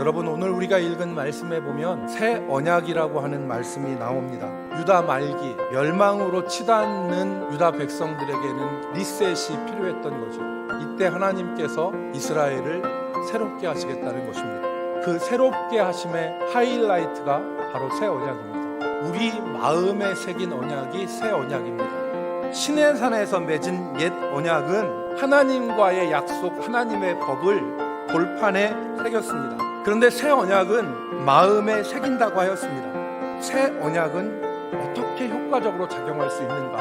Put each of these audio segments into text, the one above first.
여러분, 오늘 우리가 읽은 말씀에 보면 새 언약이라고 하는 말씀이 나옵니다. 유다 말기 멸망으로 치닫는 유다 백성들에게는 리셋이 필요했던 거죠. 이때 하나님께서 이스라엘을 새롭게 하시겠다는 것입니다. 그 새롭게 하심의 하이라이트가 바로 새 언약입니다. 우리 마음에 새긴 언약이 새 언약입니다. 시내산에서 맺은 옛 언약은 하나님과의 약속, 하나님의 법을 돌판에 새겼습니다. 그런데 새 언약은 마음에 새긴다고 하였습니다. 새 언약은 어떻게 효과적으로 작용할 수 있는가?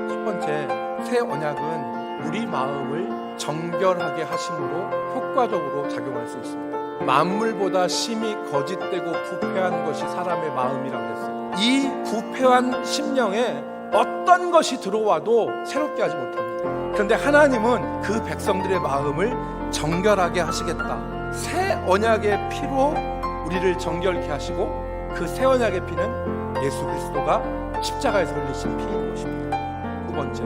첫 번째, 새 언약은 우리 마음을 정결하게 하심으로 효과적으로 작용할 수 있습니다. 만물보다 심히 거짓되고 부패한 것이 사람의 마음이라고 했어요. 이 부패한 심령에 어떤 것이 들어와도 새롭게 하지 못합니다. 그런데 하나님은 그 백성들의 마음을 정결하게 하시겠다. 새 언약의 피로 우리를 정결케 하시고, 그 새 언약의 피는 예수 그리스도가 십자가에서 흘리신 피인 것입니다. 두 번째,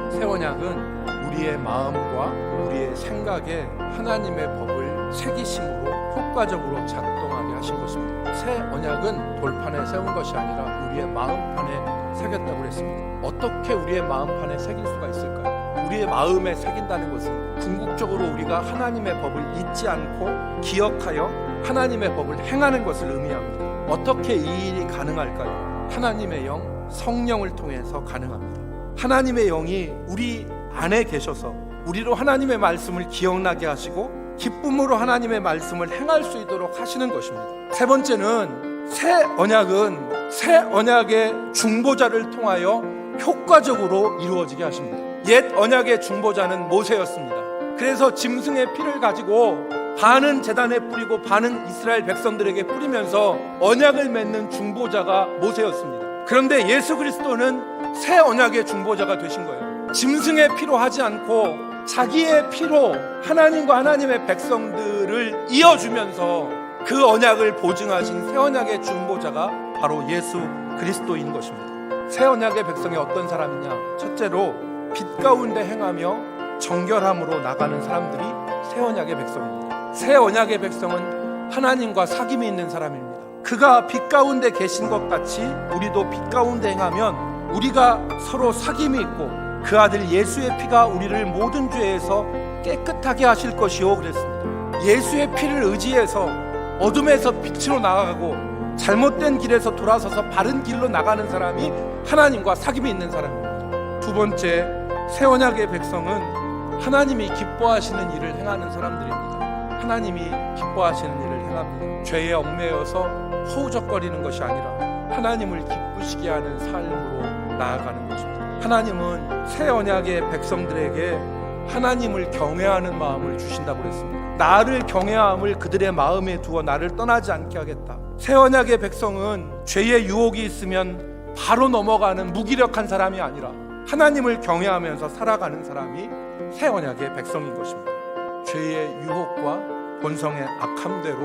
새 언약은 우리의 마음과 우리의 생각에 하나님의 법을 새기심으로 효과적으로 작동하게 하신 것입니다. 새 언약은 돌판에 세운 것이 아니라 우리의 마음판에 새겼다고 했습니다. 어떻게 우리의 마음판에 새길 수가 있을까요? 우리의 마음에 새긴다는 것은 궁극적으로 우리가 하나님의 법을 잊지 않고 기억하여 하나님의 법을 행하는 것을 의미합니다. 어떻게 이 일이 가능할까요? 하나님의 영, 성령을 통해서 가능합니다. 하나님의 영이 우리 안에 계셔서 우리로 하나님의 말씀을 기억나게 하시고 기쁨으로 하나님의 말씀을 행할 수 있도록 하시는 것입니다. 세 번째는 새 언약은 새 언약의 중보자를 통하여 효과적으로 이루어지게 하십니다. 옛 언약의 중보자는 모세였습니다. 그래서 짐승의 피를 가지고 반은 제단에 뿌리고 반은 이스라엘 백성들에게 뿌리면서 언약을 맺는 중보자가 모세였습니다. 그런데 예수 그리스도는 새 언약의 중보자가 되신 거예요. 짐승의 피로 하지 않고 자기의 피로 하나님과 하나님의 백성들을 이어주면서 그 언약을 보증하신 새 언약의 중보자가 바로 예수 그리스도인 것입니다. 새 언약의 백성이 어떤 사람이냐? 첫째로 빛 가운데 행하며 정결함으로 나가는 사람들이 새 언약의 백성입니다. 새 언약의 백성은 하나님과 사귐이 있는 사람입니다. 그가 빛 가운데 계신 것 같이 우리도 빛 가운데 행하면 우리가 서로 사귐이 있고 그 아들 예수의 피가 우리를 모든 죄에서 깨끗하게 하실 것이요 그랬습니다. 예수의 피를 의지해서 어둠에서 빛으로 나아가고 잘못된 길에서 돌아서서 바른 길로 나가는 사람이 하나님과 사귐이 있는 사람입니다. 두 번째, 새 언약의 백성은 하나님이 기뻐하시는 일을 행하는 사람들입니다. 하나님이 기뻐하시는 일을 행합니다. 죄에 얽매여서 허우적거리는 것이 아니라 하나님을 기쁘시게 하는 삶으로 나아가는 것입니다. 하나님은 새 언약의 백성들에게 하나님을 경외하는 마음을 주신다고 했습니다. 나를 경외함을 그들의 마음에 두어 나를 떠나지 않게 하겠다. 새 언약의 백성은 죄의 유혹이 있으면 바로 넘어가는 무기력한 사람이 아니라 하나님을 경외하면서 살아가는 사람이 새 언약의 백성인 것입니다. 죄의 유혹과 본성의 악함대로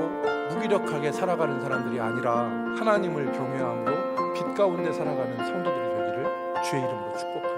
무기력하게 살아가는 사람들이 아니라 하나님을 경외함으로 빛 가운데 살아가는 성도들이 되기를 주의 이름으로 축복합니다.